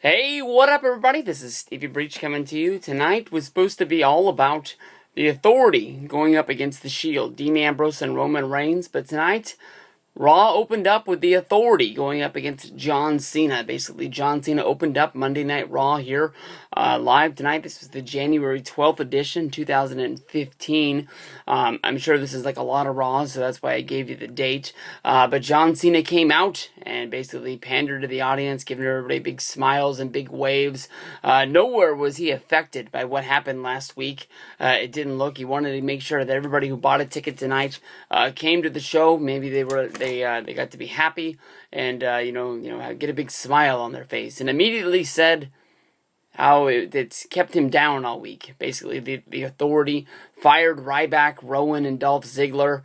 Hey, what up, everybody? This is Stevie Breach coming to you. Tonight was supposed to be all about the Authority going up against the Shield, Dean Ambrose and Roman Reigns, but tonight, Raw opened up with the Authority going up against John Cena. Basically, John Cena opened up Monday Night Raw here live tonight. This was the January 12th edition, 2015. I'm sure this is like a lot of Raws, so that's why I gave you the date. But John Cena came out and basically pandered to the audience, giving everybody big smiles and big waves. Nowhere was he affected by what happened last week. It didn't look. He wanted to make sure that everybody who bought a ticket tonight came to the show. Maybe they got to be happy and get a big smile on their face, and immediately said how it's kept him down all week. Basically, the Authority fired Ryback, Rowan, and Dolph Ziggler.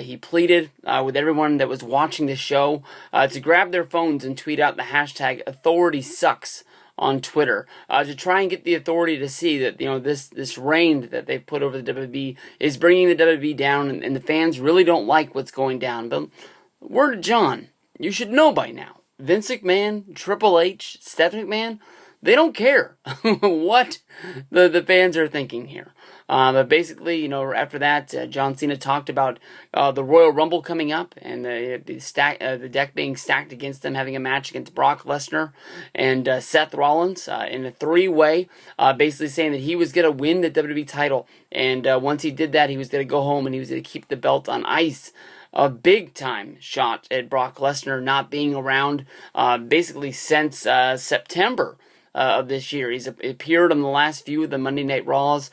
He pleaded with everyone that was watching the show to grab their phones and tweet out the hashtag #AuthoritySucks on Twitter to try and get the Authority to see that this reign that they've put over the WWE is bringing the WWE down, and the fans really don't like what's going down. But word to John, you should know by now. Vince McMahon, Triple H, Stephanie McMahon, they don't care what the fans are thinking here. But basically, after that, John Cena talked about the Royal Rumble coming up and the deck being stacked against them, having a match against Brock Lesnar and Seth Rollins in a three-way, basically saying that he was going to win the WWE title. And once he did that, he was going to go home and he was going to keep the belt on ice. A big-time shot at Brock Lesnar not being around basically since September of this year. He's appeared on the last few of the Monday Night Raws,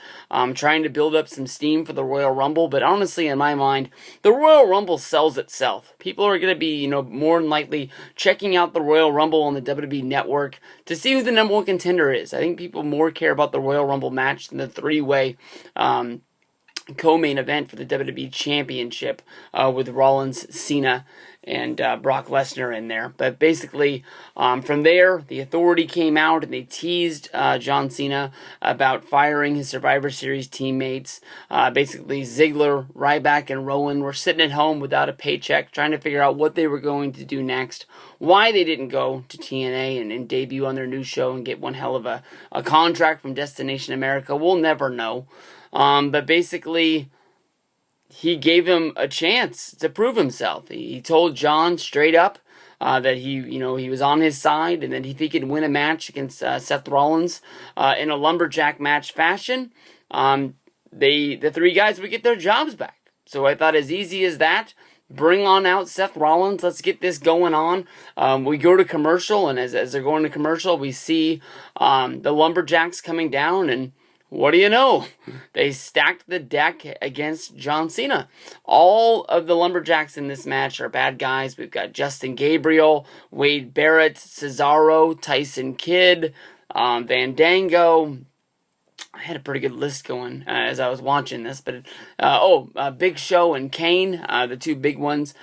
trying to build up some steam for the Royal Rumble, but honestly, in my mind, the Royal Rumble sells itself. People are going to be, more than likely checking out the Royal Rumble on the WWE Network to see who the number one contender is. I think people more care about the Royal Rumble match than the three-way co-main event for the WWE Championship with Rollins, Cena, and Brock Lesnar in there. But basically, from there, the Authority came out and they teased John Cena about firing his Survivor Series teammates. Basically, Ziggler, Ryback, and Rowan were sitting at home without a paycheck, trying to figure out what they were going to do next, why they didn't go to TNA and debut on their new show and get one hell of a contract from Destination America. We'll never know. But basically, he gave him a chance to prove himself. He told John straight up that he was on his side, and that if he could win a match against Seth Rollins in a lumberjack match fashion, the three guys would get their jobs back. So I thought, as easy as that, bring on out Seth Rollins. Let's get this going on. We go to commercial, and as they're going to commercial, we see the lumberjacks coming down, and what do you know? They stacked the deck against John Cena. All of the Lumberjacks in this match are bad guys. We've got Justin Gabriel, Wade Barrett, Cesaro, Tyson Kidd, Fandango. I had a pretty good list going as I was watching this, but Big Show and Kane, the two big ones,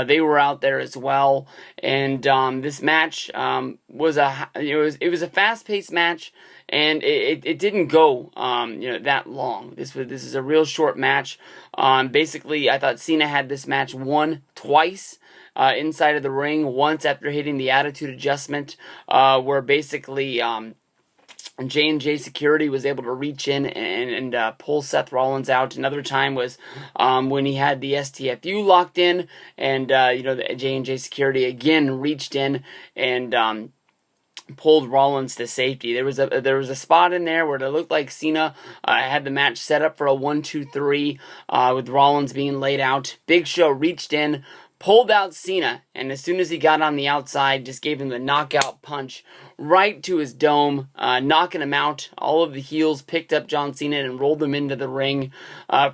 they were out there as well. And this match was a fast-paced match, and it didn't go that long. This is a real short match. Basically, I thought Cena had this match won twice. Inside of the ring, once after hitting the attitude adjustment, where basically J&J Security was able to reach in and pull Seth Rollins out. Another time was when he had the STFU locked in, and the J&J Security again reached in and pulled Rollins to safety. There was a spot in there where it looked like Cena had the match set up for a 1-2-3 with Rollins being laid out. Big Show reached in, pulled out Cena, and as soon as he got on the outside, just gave him the knockout punch right to his dome, knocking him out. All of the heels picked up John Cena and rolled him into the ring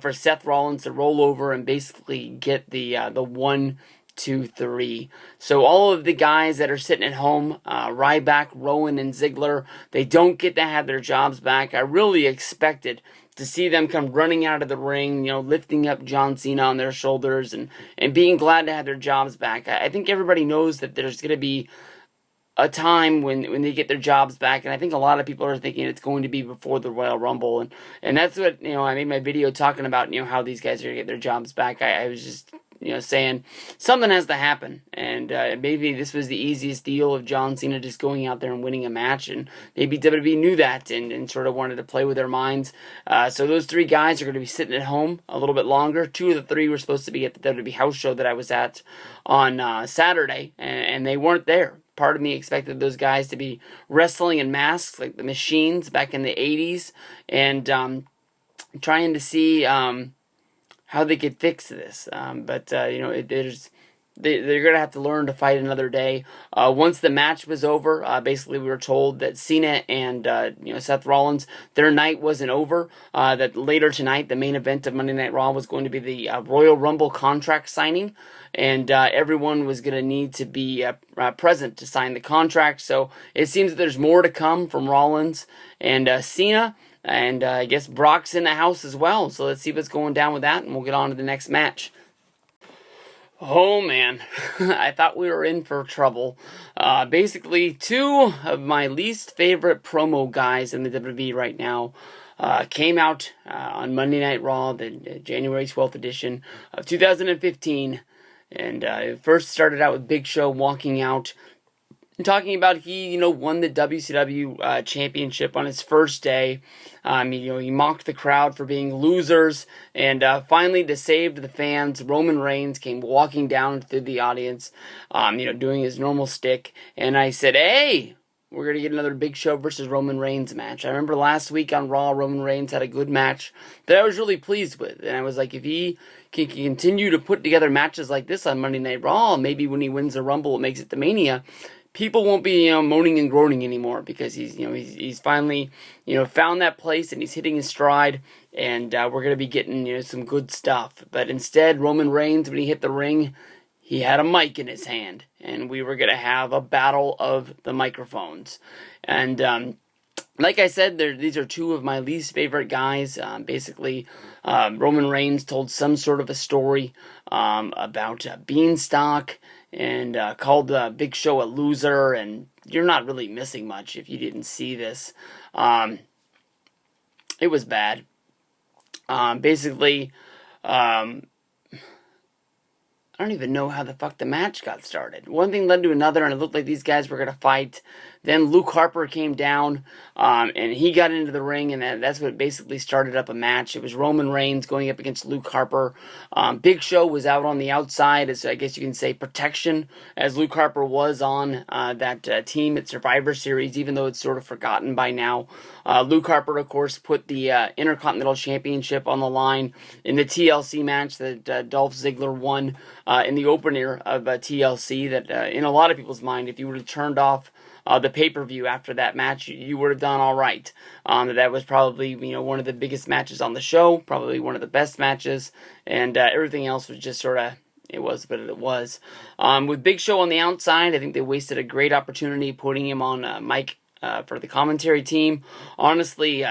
for Seth Rollins to roll over and basically get the 1-2-3. So all of the guys that are sitting at home, Ryback, Rowan, and Ziggler, they don't get to have their jobs back. I really expected to see them come running out of the ring, lifting up John Cena on their shoulders and being glad to have their jobs back. I think everybody knows that there's going to be a time when they get their jobs back, and I think a lot of people are thinking it's going to be before the Royal Rumble, and that's what, I made my video talking about, how these guys are going to get their jobs back. I was just saying something has to happen, and maybe this was the easiest deal of John Cena just going out there and winning a match, and maybe WWE knew that and sort of wanted to play with their minds. So those three guys are going to be sitting at home a little bit longer. Two of the three were supposed to be at the WWE house show that I was at on Saturday, and they weren't there. Part of me expected those guys to be wrestling in masks like the Machines back in the 80s, and trying to see how they could fix this. But they're going to have to learn to fight another day. Once the match was over, basically we were told that Cena and Seth Rollins, their night wasn't over. That later tonight, the main event of Monday Night Raw was going to be the Royal Rumble contract signing, and everyone was going to need to be present to sign the contract. So it seems that there's more to come from Rollins and Cena. And I guess Brock's in the house as well. So let's see what's going down with that, and we'll get on to the next match. Oh man, I thought we were in for trouble. Basically, two of my least favorite promo guys in the WWE right now came out on Monday Night Raw, the January 12th edition of 2015. And it first started out with Big Show walking out and talking about he won the WCW championship on his first day. He mocked the crowd for being losers, and finally, to save the fans, Roman Reigns came walking down through the audience, doing his normal stick, and I said, hey, we're going to get another Big Show versus Roman Reigns match. I remember last week on Raw, Roman Reigns had a good match that I was really pleased with, and I was like, if he can continue to put together matches like this on Monday Night Raw, maybe when he wins the Rumble, it makes it to Mania, people won't be moaning and groaning anymore, because he's finally found that place and he's hitting his stride, and we're going to be getting some good stuff. But instead, Roman Reigns, when he hit the ring, he had a mic in his hand, and we were going to have a battle of the microphones. And like I said, these are two of my least favorite guys. Basically, Roman Reigns told some sort of a story about Beanstalk, and called Big Show a loser, and you're not really missing much if you didn't see this. It was bad. Basically, I don't even know how the fuck the match got started. One thing led to another, and it looked like these guys were going to fight. Then Luke Harper came down, and he got into the ring, and that's what basically started up a match. It was Roman Reigns going up against Luke Harper. Big Show was out on the outside, as I guess you can say protection, as Luke Harper was on that team at Survivor Series, even though it's sort of forgotten by now. Luke Harper, of course, put the Intercontinental Championship on the line in the TLC match that Dolph Ziggler won in the opener of TLC, that in a lot of people's mind, if you would have turned off the pay-per-view after that match, you would have done all right. That was probably one of the biggest matches on the show, probably one of the best matches, and everything else was just sort of, it was, but it was. With Big Show on the outside, I think they wasted a great opportunity putting him on mic for the commentary team. Honestly,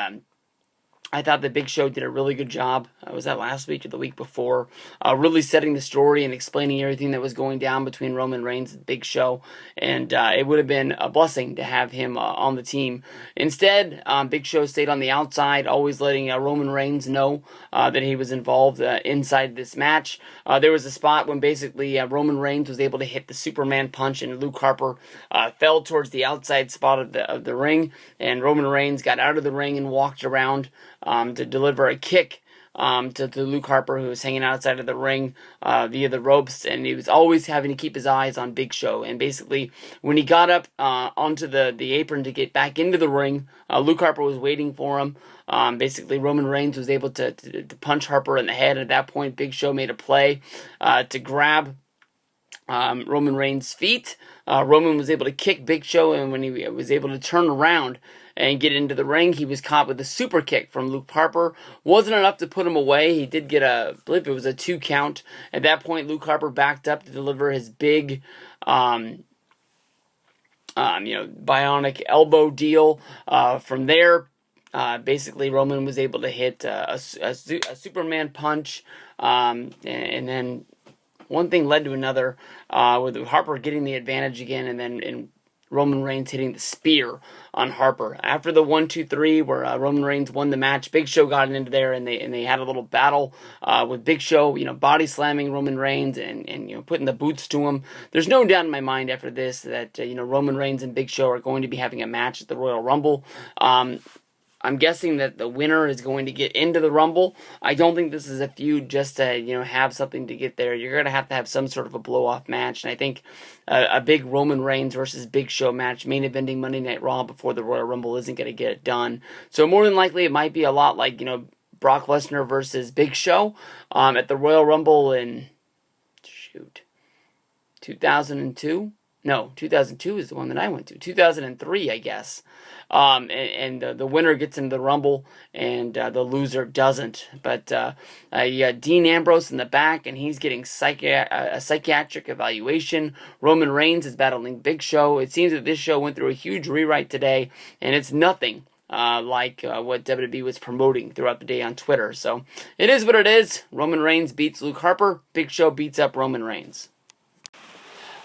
I thought the Big Show did a really good job. Was that last week or the week before? Really setting the story and explaining everything that was going down between Roman Reigns and Big Show. And it would have been a blessing to have him on the team. Instead, Big Show stayed on the outside, always letting Roman Reigns know that he was involved inside this match. There was a spot when basically Roman Reigns was able to hit the Superman punch, and Luke Harper fell towards the outside spot of the ring. And Roman Reigns got out of the ring and walked around to deliver a kick to Luke Harper, who was hanging outside of the ring via the ropes, and he was always having to keep his eyes on Big Show. And basically, when he got up onto the apron to get back into the ring, Luke Harper was waiting for him. Basically, Roman Reigns was able to punch Harper in the head. At that point, Big Show made a play to grab Roman Reigns' feet. Roman was able to kick Big Show, and when he was able to turn around and get into the ring, he was caught with a super kick from Luke Harper. Wasn't enough to put him away. He did get I believe it was a 2 count. At that point, Luke Harper backed up to deliver his big, bionic elbow deal. From there, basically Roman was able to hit a Superman punch, and then one thing led to another, with Harper getting the advantage again, and then Roman Reigns hitting the spear on Harper. After the 1-2-3 where Roman Reigns won the match, Big Show got into there and they had a little battle with Big Show, body slamming Roman Reigns and putting the boots to him. There's no doubt in my mind after this that Roman Reigns and Big Show are going to be having a match at the Royal Rumble. I'm guessing that the winner is going to get into the Rumble. I don't think this is a feud just to, have something to get there. You're going to have some sort of a blow-off match. And I think a big Roman Reigns versus Big Show match, main eventing Monday Night Raw before the Royal Rumble, isn't going to get it done. So more than likely, it might be a lot like, Brock Lesnar versus Big Show at the Royal Rumble in, 2002? No, 2002 is the one that I went to. 2003, I guess. And the winner gets into the Rumble, and the loser doesn't. But you got Dean Ambrose in the back, and he's getting a psychiatric evaluation. Roman Reigns is battling Big Show. It seems that this show went through a huge rewrite today, and it's nothing like what WWE was promoting throughout the day on Twitter. So it is what it is. Roman Reigns beats Luke Harper. Big Show beats up Roman Reigns.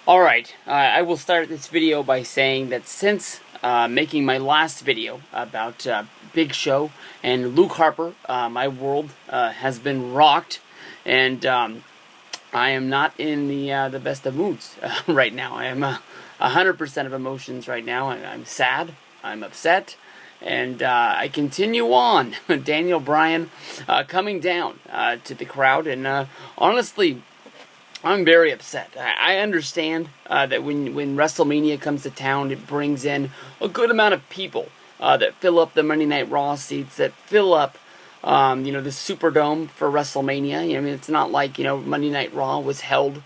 Alright, I will start this video by saying that since making my last video about Big Show and Luke Harper, my world has been rocked, and I am not in the best of moods right now. I am 100% of emotions right now. I'm sad, I'm upset, and I continue on. Daniel Bryan coming down to the crowd, and honestly, I'm very upset. I understand that when WrestleMania comes to town, it brings in a good amount of people that fill up the Monday Night Raw seats, that fill up, the Superdome for WrestleMania. It's not like, Monday Night Raw was held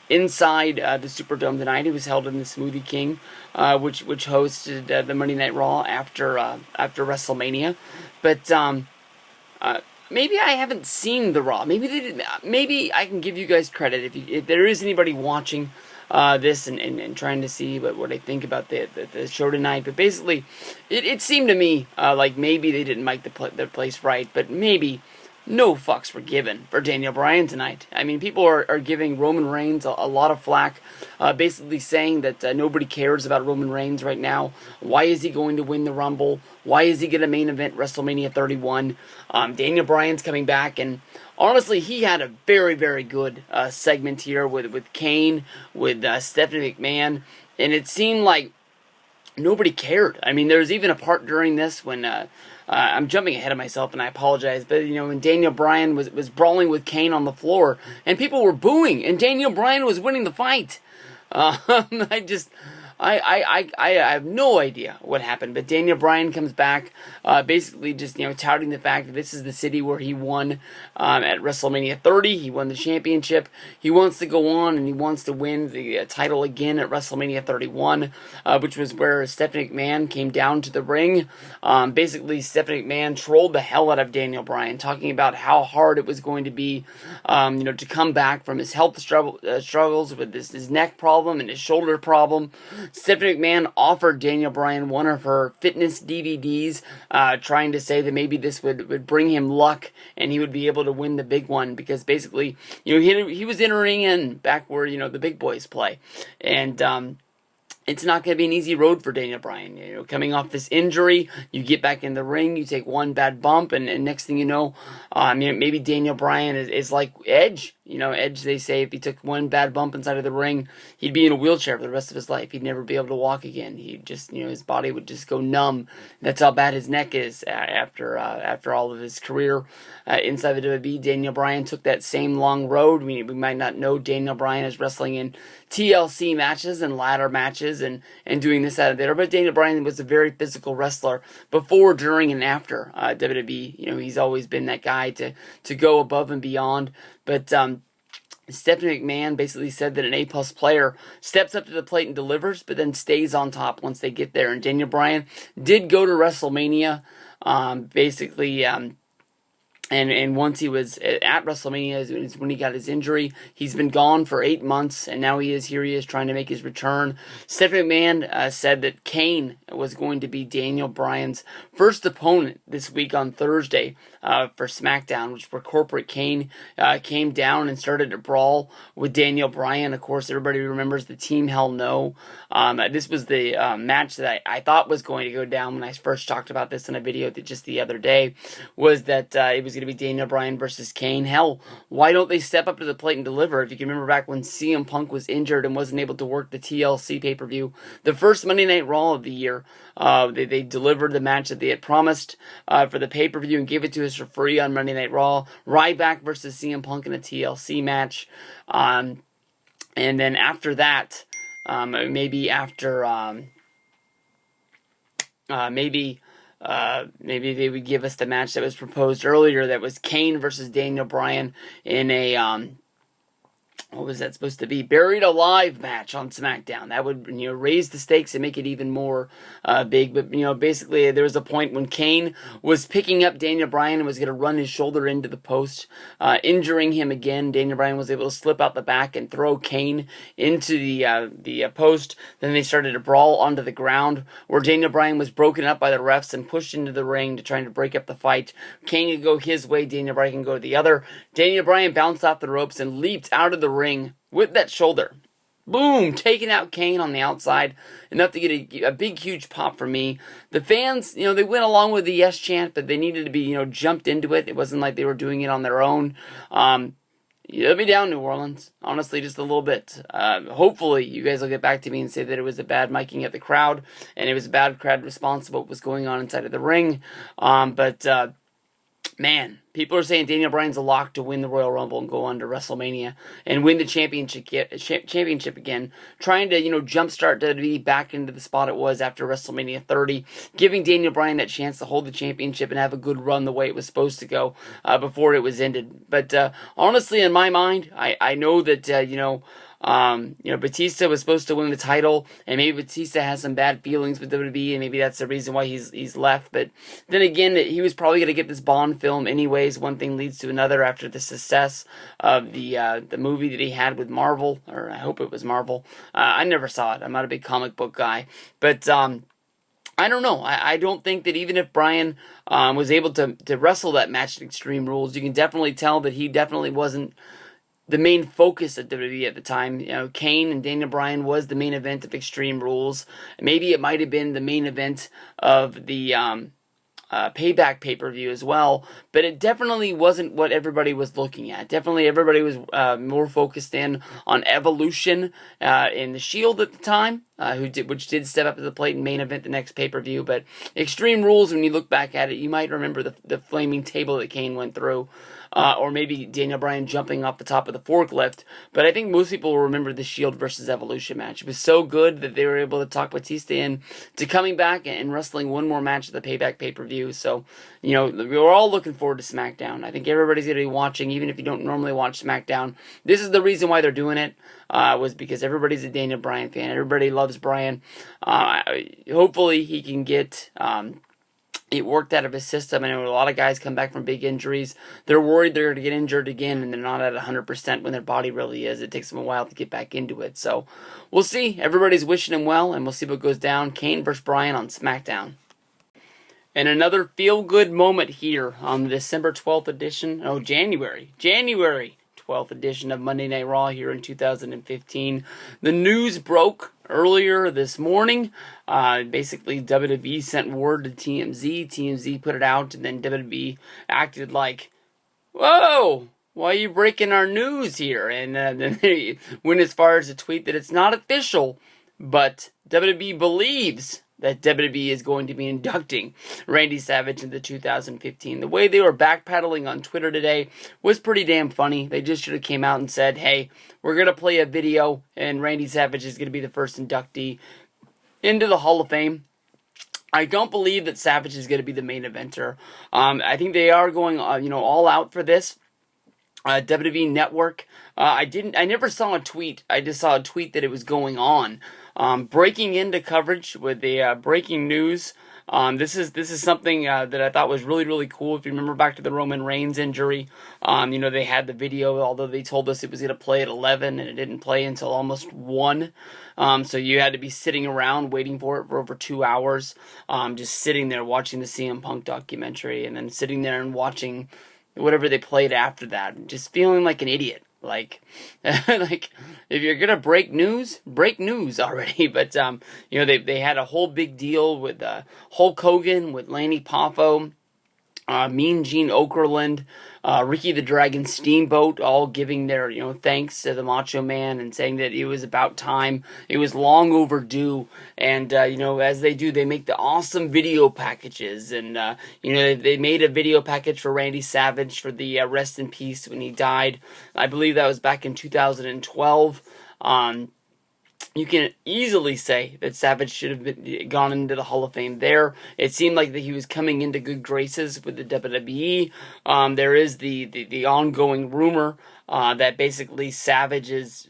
inside the Superdome tonight. It was held in the Smoothie King, which hosted the Monday Night Raw after WrestleMania. But maybe I haven't seen the Raw. Maybe they didn't. Maybe I can give you guys credit if there is anybody watching this and trying to see what I think about the show tonight. But basically, it seemed to me like maybe they didn't make the place right. But maybe no fucks were given for Daniel Bryan tonight. I mean, people are giving Roman Reigns a lot of flack, basically saying that nobody cares about Roman Reigns right now. Why is he going to win the Rumble? Why is he going to main event WrestleMania 31? Daniel Bryan's coming back, and honestly, he had a very, very good segment here with Kane, with Stephanie McMahon, and it seemed like nobody cared. I mean, there was even a part during this when I'm jumping ahead of myself, and I apologize, but when Daniel Bryan was brawling with Kane on the floor, and people were booing, and Daniel Bryan was winning the fight. I have no idea what happened, but Daniel Bryan comes back, basically just, touting the fact that this is the city where he won at WrestleMania 30. He won the championship. He wants to go on, and he wants to win the title again at WrestleMania 31, which was where Stephanie McMahon came down to the ring. Basically, Stephanie McMahon trolled the hell out of Daniel Bryan, talking about how hard it was going to be, to come back from his health struggles with his neck problem and his shoulder problem. Stephanie McMahon offered Daniel Bryan one of her fitness DVDs, trying to say that maybe this would bring him luck and he would be able to win the big one, because basically, he was entering in back where, the big boys play. And, it's not going to be an easy road for Daniel Bryan. Coming off this injury, you get back in the ring, you take one bad bump, and next thing you know, maybe Daniel Bryan is like Edge. Edge, they say, if he took one bad bump inside of the ring, he'd be in a wheelchair for the rest of his life. He'd never be able to walk again. He'd just, his body would just go numb. That's how bad his neck is after all of his career inside the WWE. Daniel Bryan took that same long road. We might not know Daniel Bryan is wrestling in TLC matches and ladder matches and doing this out of there, but Daniel Bryan was a very physical wrestler before, during, and after WWE. He's always been that guy to go above and beyond. But Stephanie McMahon basically said that an A-plus player steps up to the plate and delivers, but then stays on top once they get there. And Daniel Bryan did go to WrestleMania, basically And once he was at WrestleMania is when he got his injury. He's been gone for 8 months, and now he is trying to make his return. Stephanie McMahon said that Kane was going to be Daniel Bryan's first opponent this week on Thursday for SmackDown, which where Corporate Kane came down and started to brawl with Daniel Bryan. Of course, everybody remembers the Team Hell No. This was the match that I thought was going to go down when I first talked about this in a video just the other day, was that it was going to be Daniel Bryan versus Kane. Hell, why don't they step up to the plate and deliver? If you can remember back when CM Punk was injured and wasn't able to work the TLC pay-per-view, the first Monday Night Raw of the year, they delivered the match that they had promised for the pay-per-view and gave it to us for free on Monday Night Raw. Ryback versus CM Punk in a TLC match. And then after that, maybe they would give us the match that was proposed earlier, that was Kane versus Daniel Bryan in a what was that supposed to be? Buried Alive match on SmackDown. That would, raise the stakes and make it even more big. But, basically there was a point when Kane was picking up Daniel Bryan and was going to run his shoulder into the post, injuring him again. Daniel Bryan was able to slip out the back and throw Kane into the post. Then they started to brawl onto the ground, where Daniel Bryan was broken up by the refs and pushed into the ring to try to break up the fight. Kane could go his way, Daniel Bryan can go the other. Daniel Bryan bounced off the ropes and leaped out of the ring with that shoulder. Boom! Taking out Kane on the outside. Enough to get a big, huge pop for me. The fans, they went along with the yes chant, but they needed to be, jumped into it. It wasn't like they were doing it on their own. You let me down, New Orleans. Honestly, just a little bit. Hopefully, you guys will get back to me and say that it was a bad miking at the crowd, and it was a bad crowd response to what was going on inside of the ring. Man, people are saying Daniel Bryan's a lock to win the Royal Rumble and go on to WrestleMania and win the championship again. Trying to, jumpstart WWE back into the spot it was after WrestleMania 30. Giving Daniel Bryan that chance to hold the championship and have a good run the way it was supposed to go before it was ended. But honestly, in my mind, I know that, Batista was supposed to win the title, and maybe Batista has some bad feelings with WWE, and maybe that's the reason why he's left. But then again, he was probably going to get this Bond film anyways. One thing leads to another after the success of the movie that he had with Marvel, or I hope it was Marvel. I never saw it. I'm not a big comic book guy, but I don't know. I don't think that even if Bryan was able to wrestle that match at Extreme Rules, you can definitely tell that he definitely wasn't the main focus of WWE at the time. Kane and Daniel Bryan was the main event of Extreme Rules. Maybe it might have been the main event of the Payback pay-per-view as well, but it definitely wasn't what everybody was looking at. Definitely everybody was more focused on Evolution in the Shield at the time, which did step up to the plate and main event the next pay-per-view. But Extreme Rules, when you look back at it, you might remember the flaming table that Kane went through. Or maybe Daniel Bryan jumping off the top of the forklift. But I think most people will remember the Shield versus Evolution match. It was so good that they were able to talk Batista into coming back and wrestling one more match at the Payback pay-per-view. So, we're all looking forward to SmackDown. I think everybody's going to be watching, even if you don't normally watch SmackDown. This is the reason why they're doing it, was because everybody's a Daniel Bryan fan. Everybody loves Bryan. Hopefully he can get it worked out of his system. I know a lot of guys come back from big injuries. They're worried they're going to get injured again, and they're not at 100% when their body really is. It takes them a while to get back into it. So we'll see. Everybody's wishing him well, and we'll see what goes down. Kane versus Bryan on SmackDown. And another feel-good moment here on the December 12th edition. January 12th edition of Monday Night Raw here in 2015. The news broke earlier this morning. Basically, WWE sent word to TMZ. TMZ put it out, and then WWE acted like, whoa, why are you breaking our news here? And then they went as far as to tweet that it's not official, but WWE believes that WWE is going to be inducting Randy Savage into 2015. The way they were backpedaling on Twitter today was pretty damn funny. They just should have came out and said, hey, we're going to play a video, and Randy Savage is going to be the first inductee into the Hall of Fame. I don't believe that Savage is going to be the main eventer. I think they are going, all out for this. WWE Network. I never saw a tweet. I just saw a tweet that it was going on. breaking into coverage with the breaking news. This is something that I thought was really, really cool. If you remember back to the Roman Reigns injury, they had the video, although they told us it was going to play at 11, and it didn't play until almost 1. So you had to be sitting around waiting for it for over 2 hours, just sitting there watching the CM Punk documentary, and then sitting there and watching whatever they played after that, just feeling like an idiot. Like, like if you're gonna break news already. But they had a whole big deal with Hulk Hogan, with Lanny Poffo, Mean Gene Okerlund, Ricky the Dragon Steamboat, all giving their thanks to the Macho Man and saying that it was about time, it was long overdue. And as they do, they make the awesome video packages, and they made a video package for Randy Savage for the rest in peace when he died. I believe that was back in 2012. You can easily say that Savage should have gone into the Hall of Fame there. It seemed like that he was coming into good graces with the WWE. There is the ongoing rumor that basically Savage's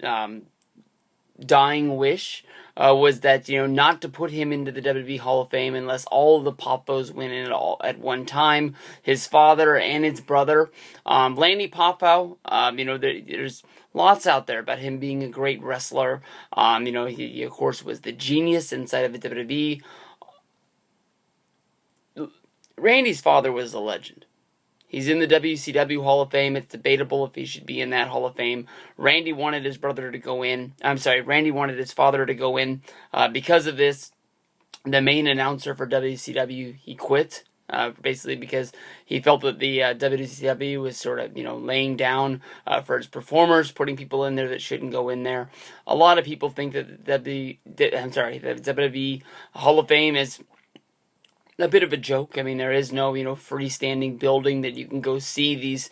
dying wish was that not to put him into the WWE Hall of Fame unless all of the Poffos went in at one time. His father and his brother, Lanny Poffo. There's lots out there about him being a great wrestler. He of course was the genius inside of the WWE. Randy's father was a legend. He's in the WCW Hall of Fame. It's debatable if he should be in that Hall of Fame. Randy wanted his father to go in. Because of this, the main announcer for WCW, he quit. Basically because he felt that the WCW was sort of, laying down for its performers, putting people in there that shouldn't go in there. A lot of people think that the WWE Hall of Fame is a bit of a joke. I mean, there is no, freestanding building that you can go see these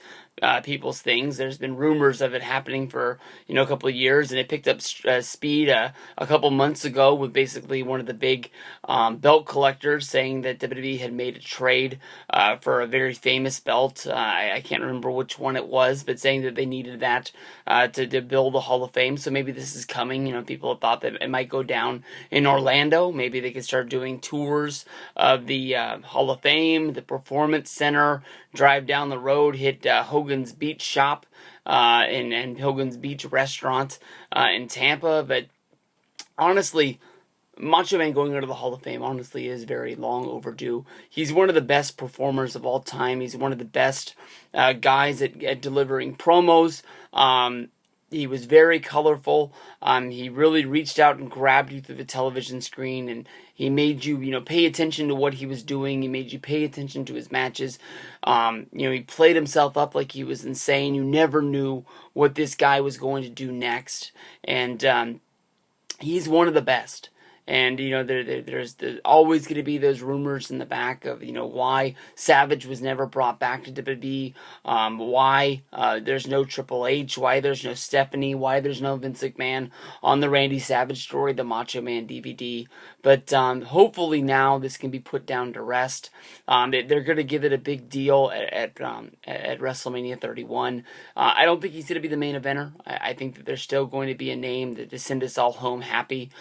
people's things. There's been rumors of it happening for, a couple of years, and it picked up speed a couple months ago with basically one of the big belt collectors saying that WWE had made a trade for a very famous belt. I can't remember which one it was, but saying that they needed that to build a Hall of Fame. So maybe this is coming. People have thought that it might go down in Orlando. Maybe they could start doing tours of the Hall of Fame, the Performance Center, drive down the road, hit Hogan's Beach Shop and Hogan's Beach Restaurant in Tampa. But honestly, Macho Man going into the Hall of Fame honestly is very long overdue. He's one of the best performers of all time. He's one of the best guys at delivering promos. He was very colorful. He really reached out and grabbed you through the television screen, and he made you, pay attention to what he was doing. He made you pay attention to his matches. He played himself up like he was insane. You never knew what this guy was going to do next, and he's one of the best. And, there's always going to be those rumors in the back of, why Savage was never brought back to WWE, why there's no Triple H, why there's no Stephanie, why there's no Vince McMahon on the Randy Savage story, the Macho Man DVD. But hopefully now this can be put down to rest. They're going to give it a big deal at WrestleMania 31. I don't think he's going to be the main eventer. I think that there's still going to be a name to send us all home happy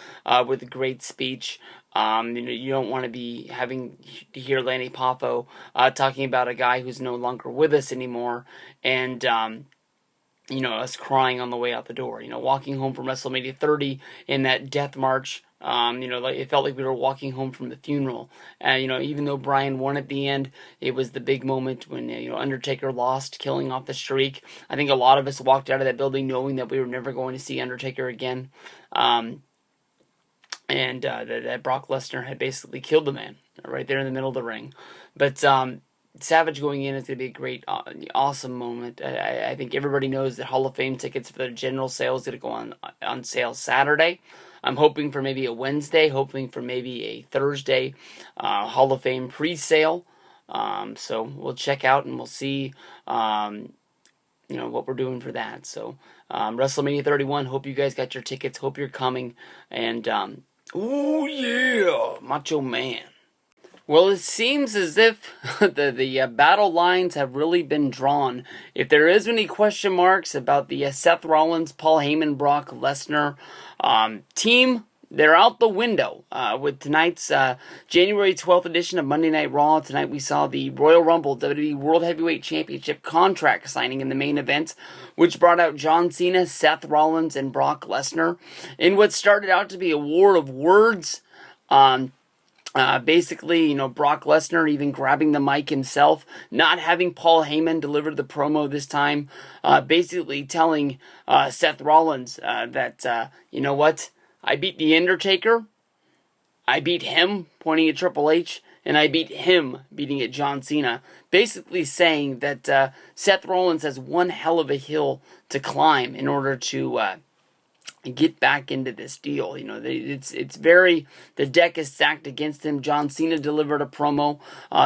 with a great speech. You don't want to be having to hear Lanny Poffo talking about a guy who's no longer with us anymore, and us crying on the way out the door. Walking home from WrestleMania 30 in that death march. It felt like we were walking home from the funeral. Even though Bryan won at the end, it was the big moment when, Undertaker lost, killing off the streak. I think a lot of us walked out of that building knowing that we were never going to see Undertaker again. And that Brock Lesnar had basically killed the man right there in the middle of the ring. But Savage going in is going to be a great, awesome moment. I think everybody knows that Hall of Fame tickets for the general sale is going to go on sale Saturday. I'm hoping for maybe a Wednesday, hoping for maybe a Thursday Hall of Fame pre-sale. So we'll check out and we'll see what we're doing for that. So WrestleMania 31, hope you guys got your tickets, hope you're coming, and oh yeah, Macho Man. Well, it seems as if the battle lines have really been drawn. If there is any question marks about the Seth Rollins, Paul Heyman, Brock Lesnar team, they're out the window with tonight's January 12th edition of Monday Night Raw. Tonight we saw the Royal Rumble WWE World Heavyweight Championship contract signing in the main event, which brought out John Cena, Seth Rollins, and Brock Lesnar in what started out to be a war of words. Basically, Brock Lesnar even grabbing the mic himself, not having Paul Heyman deliver the promo this time, basically telling Seth Rollins that, you know what, I beat The Undertaker, I beat him, pointing at Triple H, and I beat him, beating at John Cena. Basically saying that Seth Rollins has one hell of a hill to climb in order to get back into this deal. It's very, the deck is stacked against him. John Cena delivered a promo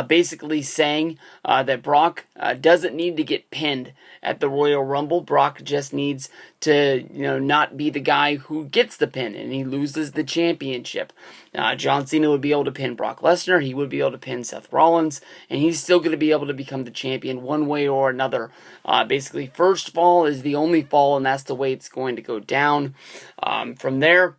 basically saying that Brock doesn't need to get pinned at the Royal Rumble. Brock just needs to, not be the guy who gets the pin and he loses the championship. John Cena would be able to pin Brock Lesnar, he would be able to pin Seth Rollins, and he's still going to be able to become the champion one way or another. Basically, first fall is the only fall, and that's the way it's going to go down. From there,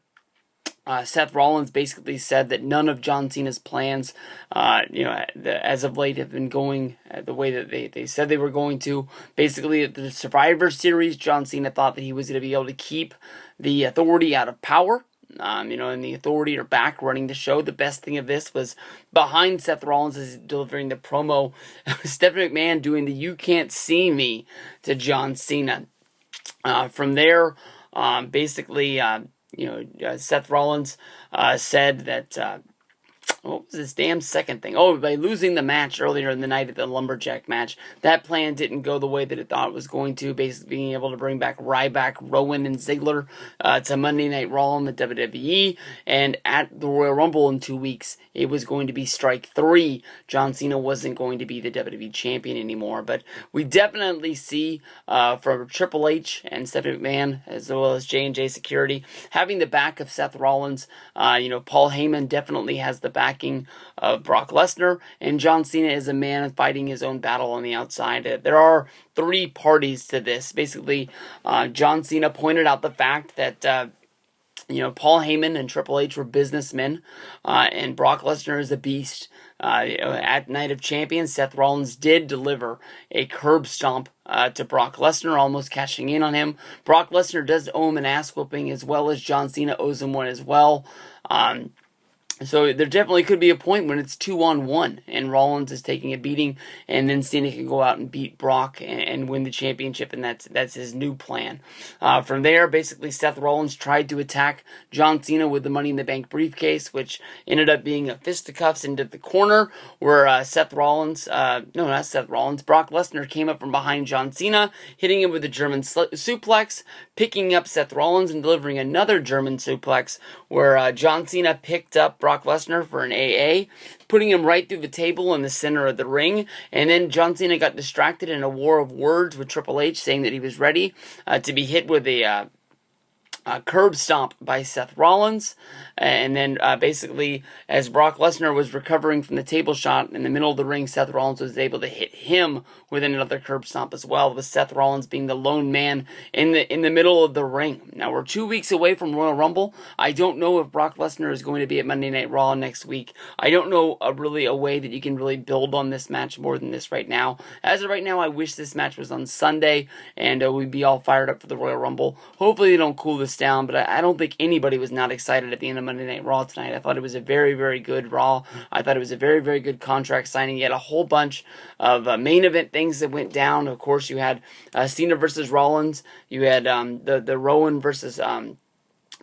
Seth Rollins basically said that none of John Cena's plans, as of late, have been going the way that they said they were going to. Basically, at the Survivor Series, John Cena thought that he was going to be able to keep the Authority out of power. And the Authority are back running the show. The best thing of this was behind Seth Rollins as delivering the promo, Stephanie McMahon doing the "You Can't See Me" to John Cena. From there, basically, Seth Rollins said that, what was this damn second thing? Oh, by losing the match earlier in the night at the Lumberjack match, that plan didn't go the way that it thought it was going to, basically being able to bring back Ryback, Rowan, and Ziggler to Monday Night Raw in the WWE, and at the Royal Rumble in 2 weeks, it was going to be Strike 3. John Cena wasn't going to be the WWE Champion anymore, but we definitely see from Triple H and Stephanie McMahon, as well as J&J Security, having the back of Seth Rollins. Paul Heyman definitely has the backing of Brock Lesnar, and John Cena is a man fighting his own battle on the outside. There are 3 parties to this. Basically, John Cena pointed out the fact that Paul Heyman and Triple H were businessmen, and Brock Lesnar is a beast. At Night of Champions, Seth Rollins did deliver a curb stomp to Brock Lesnar, almost cashing in on him. Brock Lesnar does owe him an ass whooping, as well as John Cena owes him one as well. So there definitely could be a point when it's 2-on-1 and Rollins is taking a beating, and then Cena can go out and beat Brock and win the championship, and that's his new plan. From there, basically Seth Rollins tried to attack John Cena with the Money in the Bank briefcase, which ended up being a fisticuffs into the corner, where Brock Lesnar came up from behind John Cena, hitting him with a German suplex, picking up Seth Rollins and delivering another German suplex, where John Cena picked up Brock Lesnar for an AA, putting him right through the table in the center of the ring, and then John Cena got distracted in a war of words with Triple H, saying that he was ready to be hit with a curb stomp by Seth Rollins, and then basically as Brock Lesnar was recovering from the table shot in the middle of the ring, Seth Rollins was able to hit him with another curb stomp as well, with Seth Rollins being the lone man in the middle of the ring. Now we're 2 weeks away from Royal Rumble. I don't know if Brock Lesnar is going to be at Monday Night Raw next week. I don't know really a way that you can really build on this match more than this right now. As of right now, I wish this match was on Sunday and we'd be all fired up for the Royal Rumble. Hopefully they don't cool this down, but I don't think anybody was not excited at the end of Monday Night Raw tonight. I thought it was a very, very good Raw. I thought it was a very, very good contract signing. You had a whole bunch of main event things that went down. Of course, you had Cena versus Rollins. You had the Rowan versus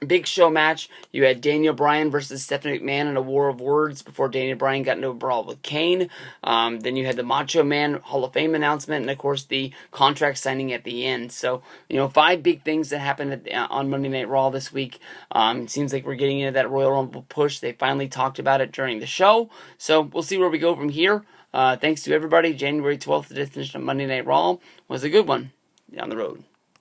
Big Show match. You had Daniel Bryan versus Stephanie McMahon in a war of words before Daniel Bryan got into a brawl with Kane. Then you had the Macho Man Hall of Fame announcement, and of course the contract signing at the end. So 5 big things that happened on Monday Night Raw this week. It seems like we're getting into that Royal Rumble push. They finally talked about it during the show. So we'll see where we go from here. Thanks to everybody. January 12th edition of Monday Night Raw was a good one down the road.